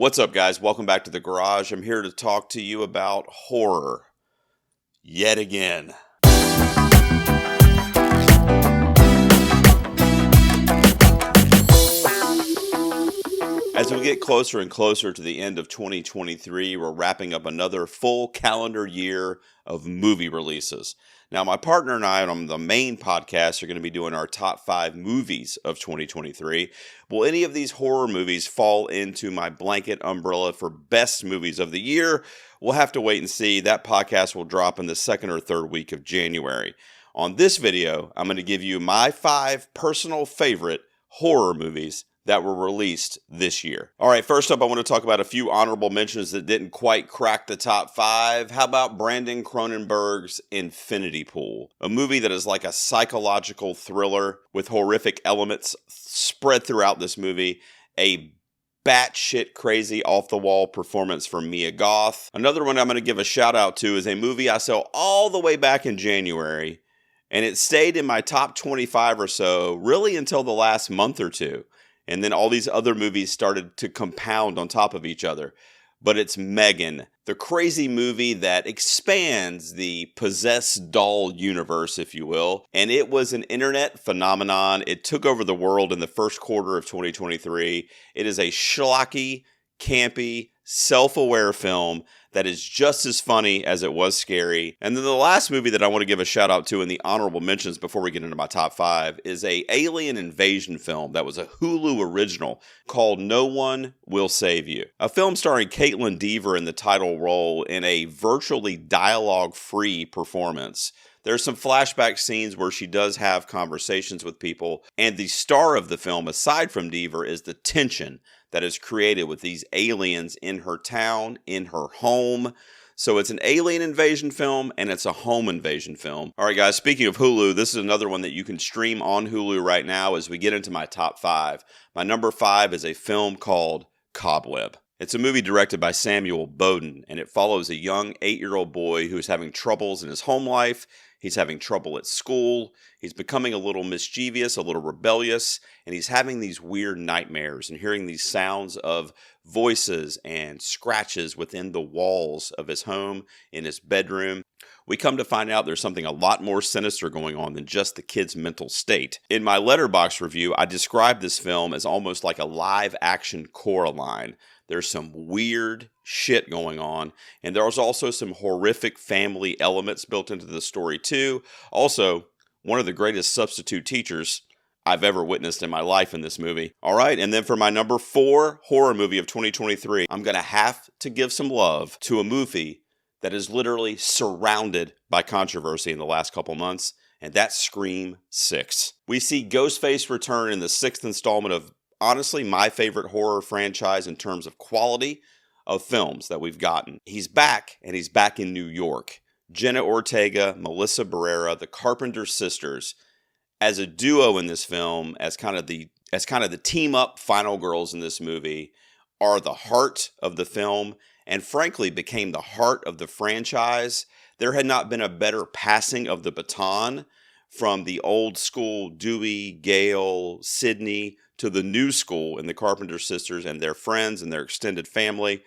What's up, guys? Welcome back to the garage. I'm here to talk to you about horror. Yet again. As we get closer and closer to the end of 2023, we're wrapping up another full calendar year of movie releases. Now, my partner and I on the main podcast are going to be doing our top 5 movies of 2023. Will any of these horror movies fall into my blanket umbrella for best movies of the year? We'll have to wait and see. That podcast will drop in the second or third week of January. On this video, I'm going to give you my 5 personal favorite horror movies that were released this year. All right, first up, I want to talk about a few honorable mentions that didn't quite crack the top 5. How about Brandon Cronenberg's Infinity Pool? A movie that is like a psychological thriller with horrific elements spread throughout this movie. A batshit crazy off-the-wall performance from Mia Goth. Another one I'm going to give a shout out to is a movie I saw all the way back in January, and it stayed in my top 25 or so really until the last month or two. And then all these other movies started to compound on top of each other. But it's Megan, the crazy movie that expands the possessed doll universe, if you will. And it was an internet phenomenon. It took over the world in the first quarter of 2023. It is a schlocky, campy, self-aware film that is just as funny as it was scary. And then the last movie that I want to give a shout out to in the honorable mentions before we get into my top 5 is a alien invasion film that was a Hulu original called No One Will Save You. A film starring Caitlin Dever in the title role in a virtually dialogue-free performance. There's some flashback scenes where she does have conversations with people, and the star of the film, aside from Dever, is the tension that is created with these aliens in her town, in her home. So it's an alien invasion film, and it's a home invasion film. All right, guys, speaking of Hulu, this is another one that you can stream on Hulu right now as we get into my top 5. My number 5 is a film called Cobweb. It's a movie directed by Samuel Bowden, and it follows a young 8-year-old boy who is having troubles in his home life. He's having trouble at school. He's becoming a little mischievous, a little rebellious, and he's having these weird nightmares and hearing these sounds of voices and scratches within the walls of his home, in his bedroom. We come to find out there's something a lot more sinister going on than just the kid's mental state. In my Letterboxd review, I described this film as almost like a live-action Coraline. There's some weird shit going on, and there's also some horrific family elements built into the story too. Also, one of the greatest substitute teachers I've ever witnessed in my life in this movie. All right, and then for my number 4 horror movie of 2023, I'm going to have to give some love to a movie that is literally surrounded by controversy in the last couple months, and that's Scream 6. We see Ghostface return in the 6th installment of honestly my favorite horror franchise in terms of quality of films that we've gotten. He's back, and he's back in New York. Jenna Ortega, Melissa Barrera, the Carpenter sisters, as a duo in this film, as kind of the team up final girls in this movie, are the heart of the film, and frankly became the heart of the franchise. There had not been a better passing of the baton from the old school Dewey, Gail, Sydney to the new school in the Carpenter sisters and their friends and their extended family.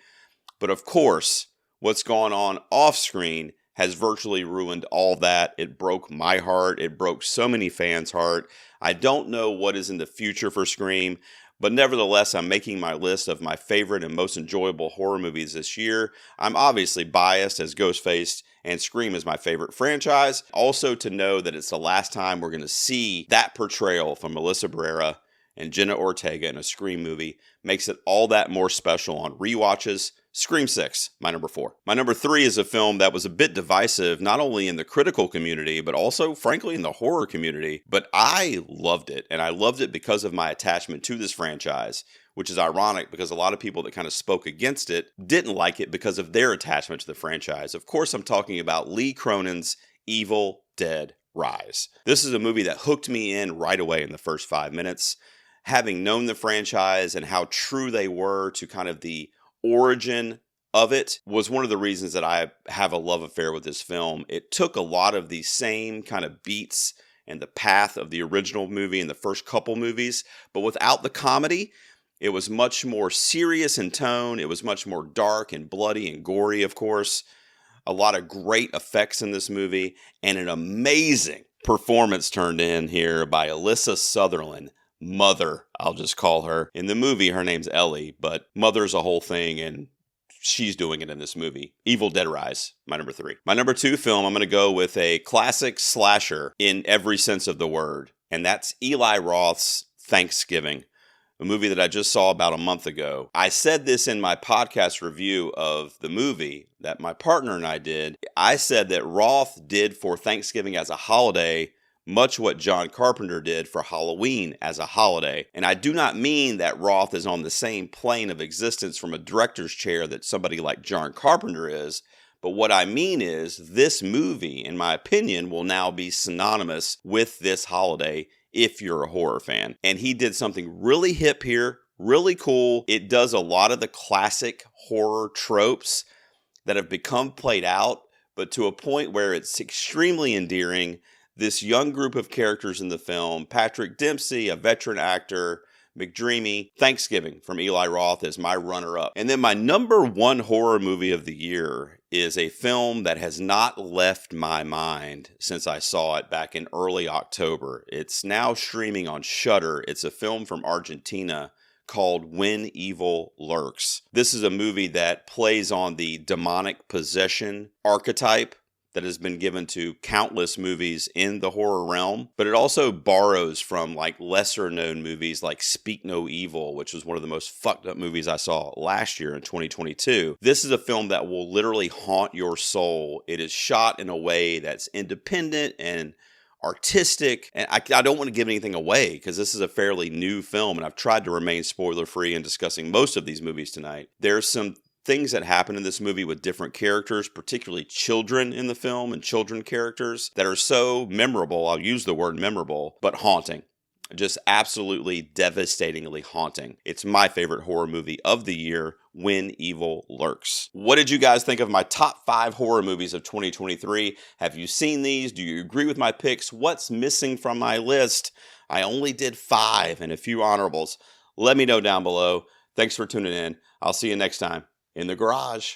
But of course, what's gone on off screen has virtually ruined all that. It broke my heart. It broke so many fans' heart. I don't know what is in the future for Scream, but nevertheless, I'm making my list of my favorite and most enjoyable horror movies this year. I'm obviously biased as Ghostface, and Scream is my favorite franchise. Also to know that it's the last time we're going to see that portrayal from Melissa Barrera and Jenna Ortega in a Scream movie makes it all that more special on rewatches. Scream 6, my number 4. My number 3 is a film that was a bit divisive, not only in the critical community, but also, frankly, in the horror community. But I loved it, and I loved it because of my attachment to this franchise, which is ironic because a lot of people that kind of spoke against it didn't like it because of their attachment to the franchise. Of course, I'm talking about Lee Cronin's Evil Dead Rise. This is a movie that hooked me in right away in the first 5 minutes. Having known the franchise and how true they were to kind of the origin of it was one of the reasons that I have a love affair with this film. It took a lot of the same kind of beats and the path of the original movie and the first couple movies, but without the comedy. It was much more serious in tone. It was much more dark and bloody and gory, of course. A lot of great effects in this movie, and an amazing performance turned in here by Alyssa Sutherland. Mother, I'll just call her. In the movie, her name's Ellie, but Mother's a whole thing, and she's doing it in this movie. Evil Dead Rise, my number 3. My number 2 film, I'm going to go with a classic slasher in every sense of the word, and that's Eli Roth's Thanksgiving, a movie that I just saw about a month ago. I said this in my podcast review of the movie that my partner and I did. I said that Roth did for Thanksgiving as a holiday much what John Carpenter did for Halloween as a holiday. And I do not mean that Roth is on the same plane of existence from a director's chair that somebody like John Carpenter is. But what I mean is this movie, in my opinion, will now be synonymous with this holiday if you're a horror fan. And he did something really hip here, really cool. It does a lot of the classic horror tropes that have become played out, but to a point where it's extremely endearing. This young group of characters in the film, Patrick Dempsey, a veteran actor, McDreamy, Thanksgiving from Eli Roth is my runner-up. And then my number 1 horror movie of the year is a film that has not left my mind since I saw it back in early October. It's now streaming on Shudder. It's a film from Argentina called When Evil Lurks. This is a movie that plays on the demonic possession archetype that has been given to countless movies in the horror realm, but it also borrows from like lesser known movies like Speak No Evil, which was one of the most fucked up movies I saw last year in 2022. This is a film that will literally haunt your soul. It is shot in a way that's independent and artistic, and I don't want to give anything away because this is a fairly new film, and I've tried to remain spoiler free in discussing most of these movies tonight. There's some things that happen in this movie with different characters, particularly children in the film and children characters that are so memorable. I'll use the word memorable, but haunting. Just absolutely devastatingly haunting. It's my favorite horror movie of the year, When Evil Lurks. What did you guys think of my top 5 horror movies of 2023? Have you seen these? Do you agree with my picks? What's missing from my list? I only did 5 and a few honorables. Let me know down below. Thanks for tuning in. I'll see you next time in the garage.